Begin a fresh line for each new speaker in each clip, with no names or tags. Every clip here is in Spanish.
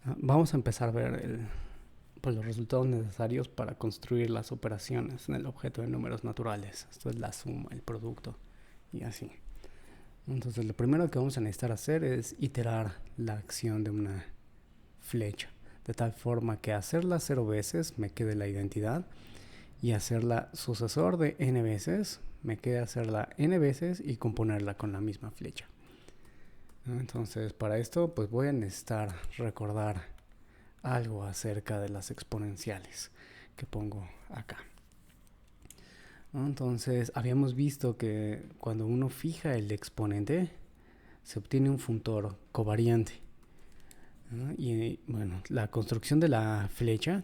Vamos a empezar a ver pues, los resultados necesarios para construir las operaciones en el objeto de números naturales. Esto es la suma, el producto y así. Entonces lo primero que vamos a necesitar hacer es iterar la acción de una flecha, de tal forma que hacerla 0 veces me quede la identidad y hacerla sucesor de n veces me quede hacerla n veces y componerla con la misma flecha. Entonces para esto pues voy a necesitar recordar algo acerca de las exponenciales que pongo acá. Entonces habíamos visto que cuando uno fija el exponente se obtiene un funtor covariante, ¿no? Y bueno, la construcción de la flecha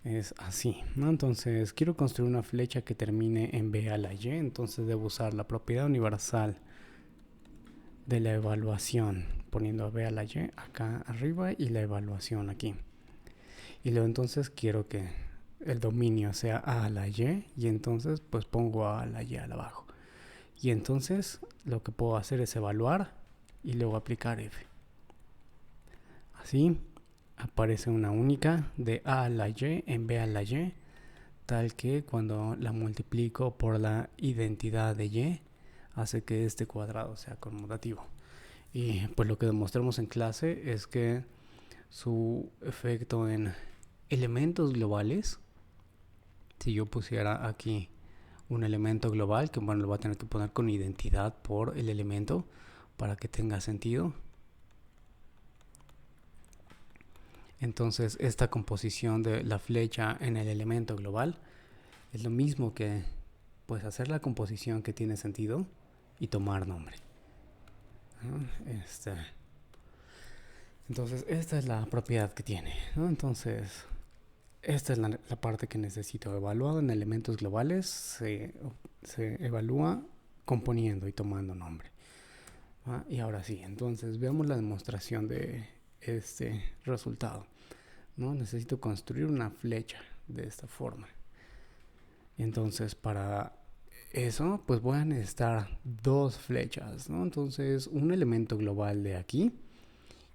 es así, ¿no? Entonces quiero construir una flecha que termine en b a la y, entonces debo usar la propiedad universal de la evaluación, poniendo a b a la y acá arriba y la evaluación aquí. Y luego entonces quiero que el dominio sea a a la y entonces pues pongo a la y al abajo. Y entonces lo que puedo hacer es evaluar y luego aplicar f. Así aparece una única de a a la y en b a la y, tal que cuando la multiplico por la identidad de y hace que este cuadrado sea conmutativo. Y pues lo que demostramos en clase es que su efecto en elementos globales, si yo pusiera aquí un elemento global, que bueno, lo voy a tener que poner con identidad por el elemento para que tenga sentido. Entonces esta composición de la flecha en el elemento global es lo mismo que pues hacer la composición que tiene sentido y tomar nombre. Entonces esta es la propiedad que tiene, ¿no? Entonces esta es la parte que necesito. Evaluado en elementos globales se evalúa componiendo y tomando nombre. Y ahora sí, entonces veamos la demostración de este resultado, ¿no? Necesito construir una flecha de esta forma. Entonces para eso pues voy a necesitar dos flechas, ¿no? Entonces un elemento global de aquí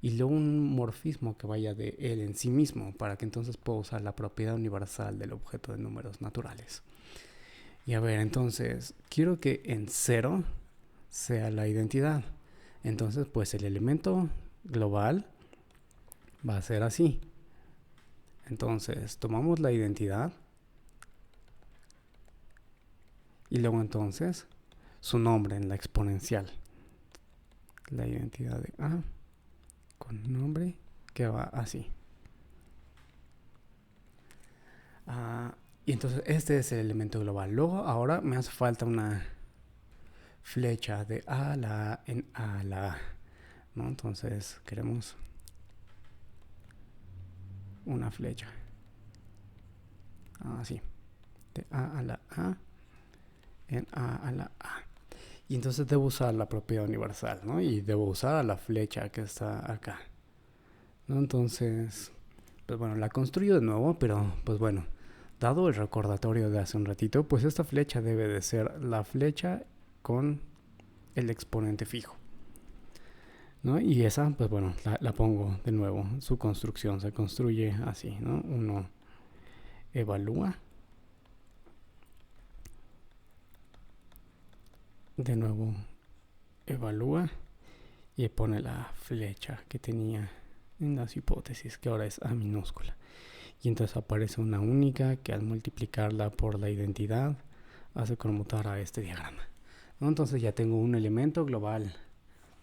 y luego un morfismo que vaya de él en sí mismo, para que entonces pueda usar la propiedad universal del objeto de números naturales. Y a ver, entonces quiero que en 0 sea la identidad. Entonces pues el elemento global va a ser así. Entonces tomamos la identidad y luego entonces su nombre en la exponencial. La identidad de a con nombre que va así. Y entonces este es el elemento global. Luego ahora me hace falta una flecha de a a la a en a a la a, ¿no? Entonces queremos una flecha así, de a a la a en a a la a. Y entonces debo usar la propiedad universal, ¿no? Y debo usar a la flecha que está acá, ¿no? Entonces, pues bueno, la construyo de nuevo, pero pues bueno, dado el recordatorio de hace un ratito, pues esta flecha debe de ser la flecha con el exponente fijo, ¿no? Y esa, pues bueno, la pongo de nuevo. Su construcción se construye así, ¿no? Uno evalúa, de nuevo evalúa y pone la flecha que tenía en las hipótesis, que ahora es A minúscula. Y entonces aparece una única que al multiplicarla por la identidad hace conmutar a este diagrama, ¿no? Entonces ya tengo un elemento global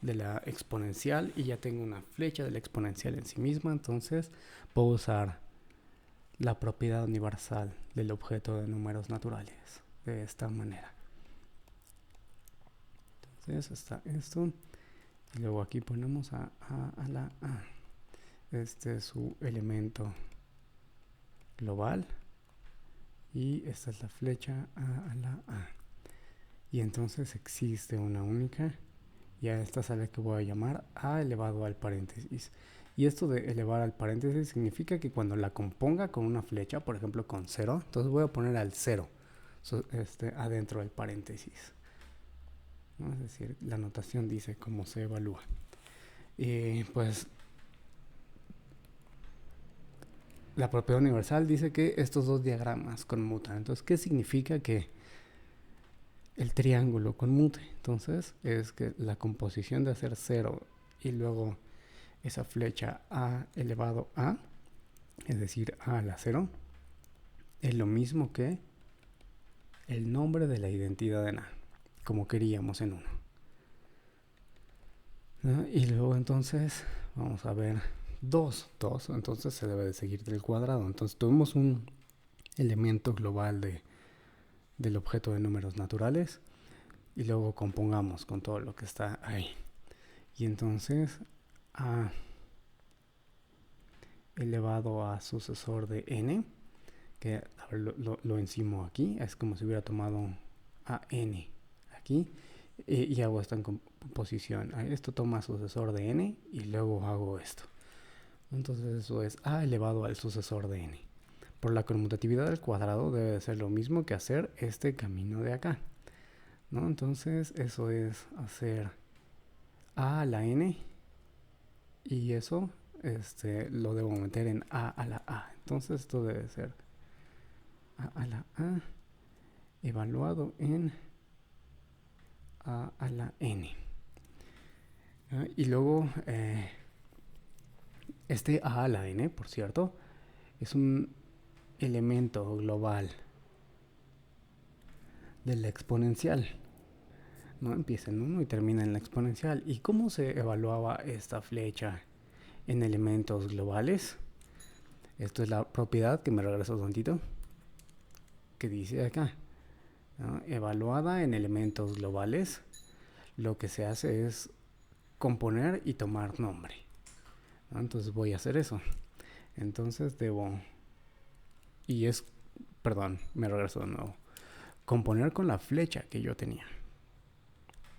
de la exponencial y ya tengo una flecha de la exponencial en sí misma. Entonces puedo usar la propiedad universal del objeto de números naturales de esta manera. Entonces está esto y luego aquí ponemos a la a. Este es su elemento global y esta es la flecha a la a. Y entonces existe una única y a esta sale que voy a llamar a elevado al paréntesis. Y esto de elevar al paréntesis significa que cuando la componga con una flecha, por ejemplo con 0, entonces voy a poner al 0 adentro del paréntesis, ¿no? Es decir, la notación dice cómo se evalúa. Y pues la propiedad universal dice que estos dos diagramas conmutan. Entonces, ¿qué significa que el triángulo conmute? Entonces, es que la composición de hacer 0 y luego esa flecha a elevado a, es decir, a la 0, es lo mismo que el nombre de la identidad en A, como queríamos en 1. ¿No? Y luego entonces vamos a ver 2, entonces se debe de seguir del cuadrado. Entonces tuvimos un elemento global del objeto de números naturales y luego compongamos con todo lo que está ahí. Y entonces A elevado a sucesor de n, que a ver, lo encimo aquí, es como si hubiera tomado a n aquí y hago esto en composición. Esto toma sucesor de n y luego hago esto. Entonces eso es a elevado al sucesor de n. Por la conmutatividad del cuadrado debe de ser lo mismo que hacer este camino de acá, ¿no? Entonces eso es hacer a la n y eso lo debo meter en a la a. Entonces esto debe ser a la a evaluado en a la n. Y luego este a la n, por cierto, es un elemento global de la exponencial, ¿no? Empieza en 1 y termina en la exponencial. ¿Y cómo se evaluaba esta flecha en elementos globales? Esto es la propiedad que me regreso tantito, que dice acá, ¿no? Evaluada en elementos globales, lo que se hace es componer y tomar nombre, ¿no? Entonces voy a hacer eso. Entonces me regreso de nuevo. Componer con la flecha que yo tenía,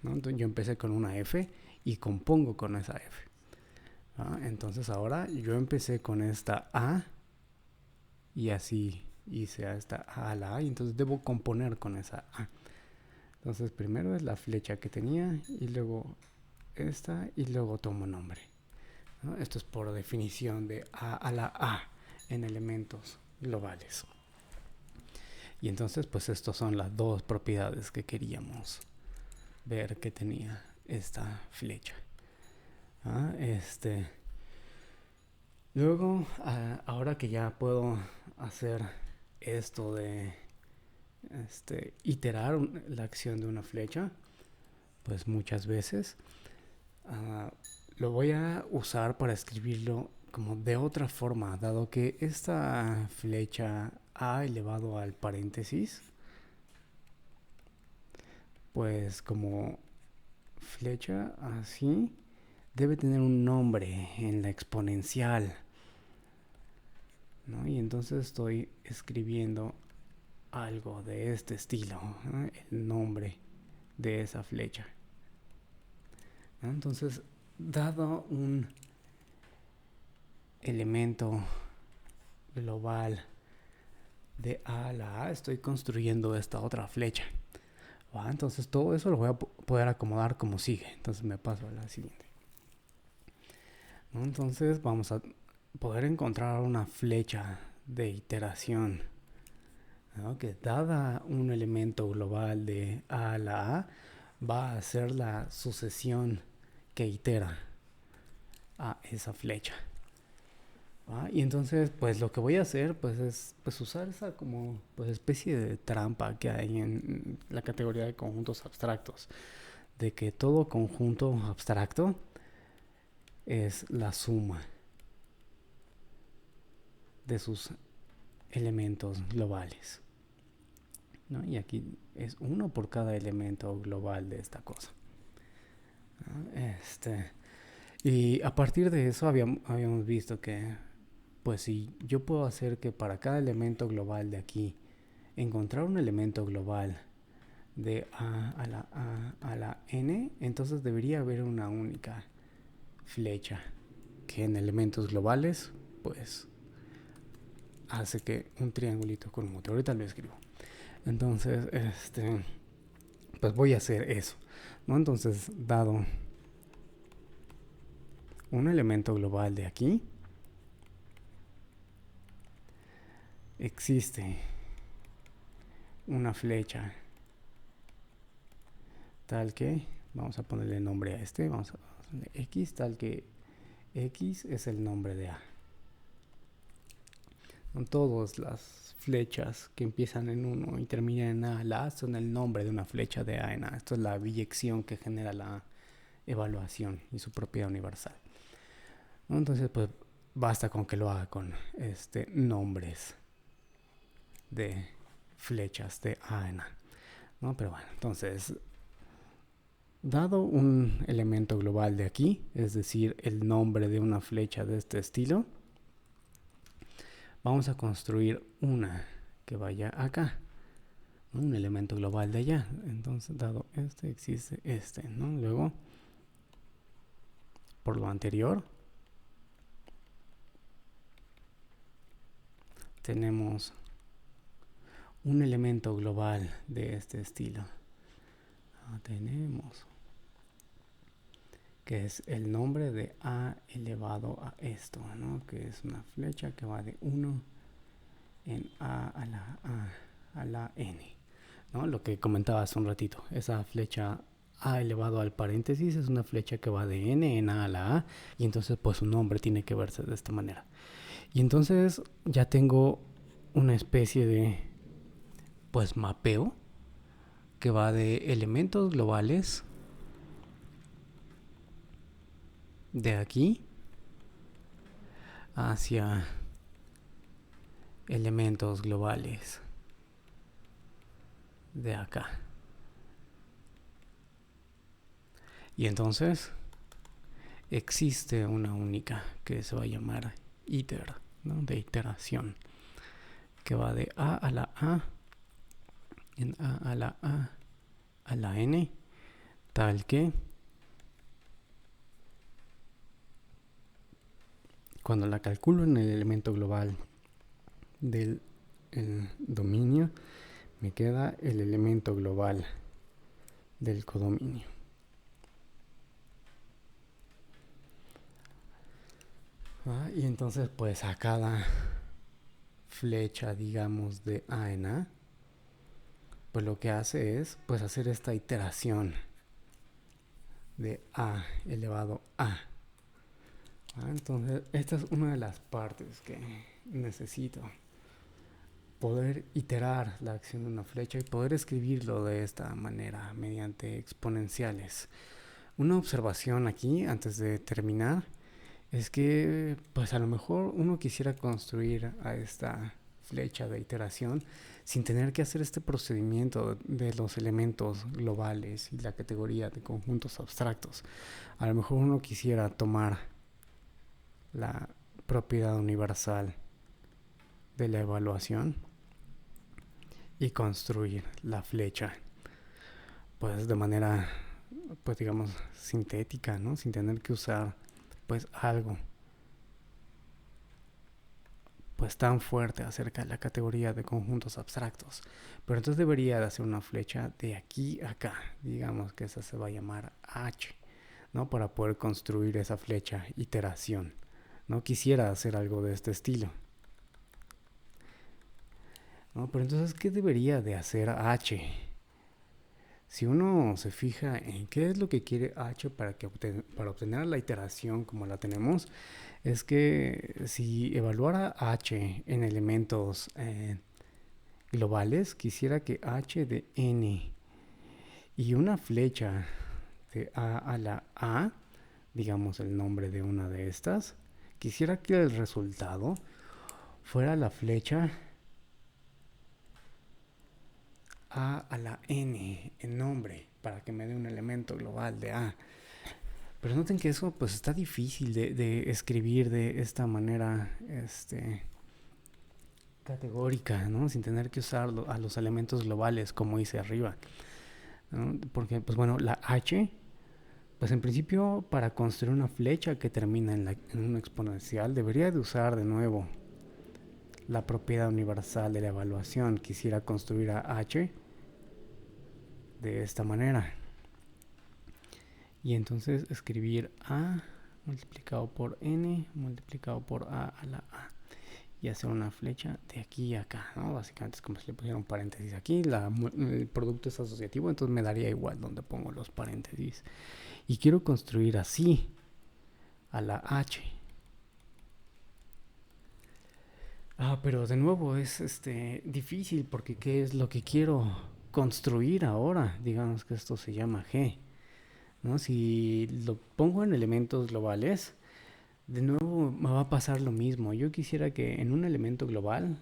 ¿no? Entonces yo empecé con una F y compongo con esa F. Entonces ahora yo empecé con esta A y así hice a esta A a la A y entonces debo componer con esa A. Entonces primero es la flecha que tenía y luego esta y luego tomo nombre, ¿no? Esto es por definición de A a la A en elementos globales. Y entonces pues estas son las dos propiedades que queríamos ver que tenía esta flecha. Luego, ahora que ya puedo hacer esto de iterar la acción de una flecha, pues muchas veces lo voy a usar para escribirlo como de otra forma, dado que esta flecha a elevado al paréntesis, pues como flecha así, debe tener un nombre en la exponencial, ¿no? Y entonces estoy escribiendo algo de este estilo, ¿no? El nombre de esa flecha, ¿no? Entonces, dado un elemento global de A a la A, estoy construyendo esta otra flecha. Entonces todo eso lo voy a poder acomodar como sigue. Entonces me paso a la siguiente, ¿no? Entonces vamos a poder encontrar una flecha de iteración, ¿no? Que dada un elemento global de A a la A, va a ser la sucesión que itera a esa flecha. Y entonces pues lo que voy a hacer pues es pues usar esa como pues especie de trampa que hay en la categoría de conjuntos abstractos, de que todo conjunto abstracto es la suma de sus elementos globales, ¿no? Y aquí es uno por cada elemento global de esta cosa, ¿no? Y a partir de eso habíamos visto que pues si yo puedo hacer que para cada elemento global de aquí encontrar un elemento global de A a la N, entonces debería haber una única flecha que en elementos globales pues hace que un triangulito conmute. Ahorita lo escribo. Entonces, pues voy a hacer eso, ¿no? Entonces, dado un elemento global de aquí, existe una flecha tal que, vamos a ponerle nombre a este, vamos a ponerle X, tal que X es el nombre de A. Son todas las flechas que empiezan en 1 y terminan en A. La A son el nombre de una flecha de A en A. Esto es la biyección que genera la evaluación y su propiedad universal. Entonces, pues basta con que lo haga con nombres de flechas de A en A, ¿no? Pero bueno, entonces, dado un elemento global de aquí, es decir, el nombre de una flecha de este estilo, vamos a construir una que vaya acá, ¿no? Un elemento global de allá. Entonces, dado este, existe este, ¿no? Luego, por lo anterior, tenemos un elemento global de este estilo. Tenemos que es el nombre de A elevado a esto, ¿no? Que es una flecha que va de 1 en A a la N, ¿no? Lo que comentaba hace un ratito, esa flecha A elevado al paréntesis es una flecha que va de N en A a la A, y entonces pues su nombre tiene que verse de esta manera. Y entonces ya tengo una especie de pues mapeo que va de elementos globales de aquí hacia elementos globales de acá. Y entonces existe una única que se va a llamar iter, ¿no? De iteración, que va de A a la A, en A a la A a la N, tal que cuando la calculo en el elemento global del dominio, me queda el elemento global del codominio. Y entonces pues a cada flecha, digamos, de A en A, pues lo que hace es pues hacer esta iteración de A elevado a. Entonces esta es una de las partes que necesito, poder iterar la acción de una flecha y poder escribirlo de esta manera mediante exponenciales. Una observación aquí antes de terminar es que pues a lo mejor uno quisiera construir a esta flecha de iteración sin tener que hacer este procedimiento de los elementos globales y la categoría de conjuntos abstractos. A lo mejor uno quisiera tomar la propiedad universal de la evaluación y construir la flecha pues de manera pues digamos sintética, ¿no? Sin tener que usar pues algo pues tan fuerte acerca de la categoría de conjuntos abstractos. Pero entonces debería de hacer una flecha de aquí a acá, digamos que esa se va a llamar H, ¿no? Para poder construir esa flecha iteración. No quisiera hacer algo de este estilo, ¿no? Pero entonces, ¿qué debería de hacer H? Si uno se fija en qué es lo que quiere H para obtener la iteración como la tenemos, es que si evaluara H en elementos globales, quisiera que H de n y una flecha de A a la A, digamos el nombre de una de estas, quisiera que el resultado fuera la flecha A la N en nombre, para que me dé un elemento global de A. Pero noten que eso pues está difícil de escribir de esta manera categórica, ¿no? Sin tener que usar a los elementos globales como hice arriba, ¿no? Porque pues bueno, la H pues en principio para construir una flecha que termina en un exponencial debería de usar de nuevo la propiedad universal de la evaluación. Quisiera construir a H de esta manera y entonces escribir A multiplicado por N multiplicado por A a la A, y hacer una flecha de aquí a acá, ¿no? Básicamente es como si le pusiera un paréntesis aquí, el producto es asociativo, entonces me daría igual donde pongo los paréntesis. Y quiero construir así a la H. Pero de nuevo es difícil porque ¿qué es lo que quiero construir ahora? Digamos que esto se llama G, ¿no? Si lo pongo en elementos globales, de nuevo me va a pasar lo mismo. Yo quisiera que en un elemento global,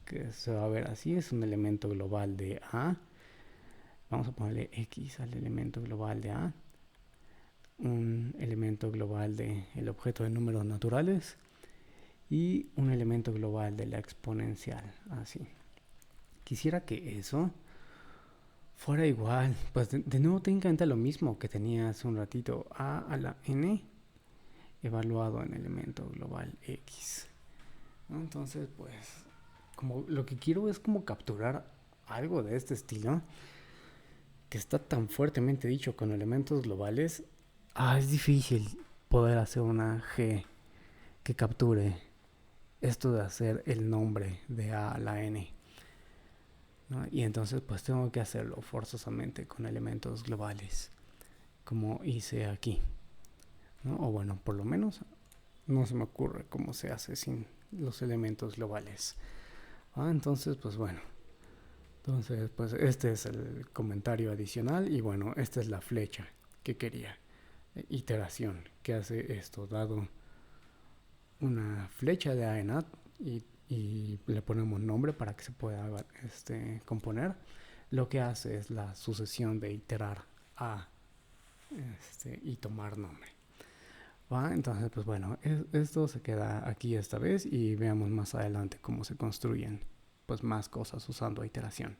que se va a ver así, es un elemento global de A. Vamos a ponerle X al elemento global de A. Un elemento global del objeto de números naturales y un elemento global de la exponencial, así. Quisiera que eso fuera igual, pues de nuevo te encanta lo mismo que tenía hace un ratito, a la n evaluado en elemento global x, ¿no? Entonces pues como lo que quiero es como capturar algo de este estilo que está tan fuertemente dicho con elementos globales. Es difícil poder hacer una g que capture esto de hacer el nombre de a la n, ¿no? Y entonces pues tengo que hacerlo forzosamente con elementos globales, como hice aquí, ¿no? O bueno, por lo menos no se me ocurre cómo se hace sin los elementos globales. Entonces pues bueno, entonces pues este es el comentario adicional y bueno, esta es la flecha que quería, iteración que hace esto, dado una flecha de A en A y le ponemos nombre para que se pueda componer. Lo que hace es la sucesión de iterar A y tomar nombre. Entonces pues bueno, esto se queda aquí esta vez y veamos más adelante cómo se construyen pues más cosas usando iteración.